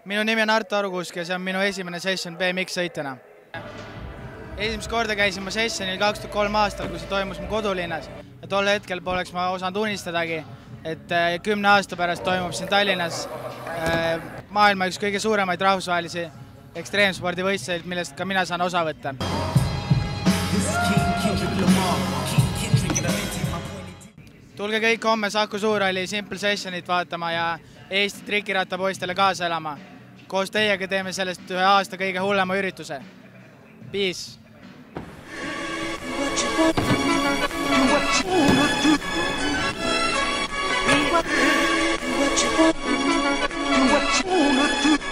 Minu nimi on Arto Arukusk ja see on minu esimene session BMX sõitjana. Esimest korda käisin ma sessionil 2003 aastal, kui see toimus mu kodulinnas. Ja tol hetkel poleks ma osanud unistadagi, et 10 aasta pärast toimub siin Tallinnas maailma üks kõige suuremaid rahvusvahelisi ekstreemspordivõistluseid, millest ka mina saan osa võtta. Tulge kõik homme Saku Suurhalli Simple Sessionit vaatama ja Eesti trikirattapoistele kaasa elama. Koos teiega teeme sellest ühe aasta kõige hullema ürituse. Peace! What you wanna do?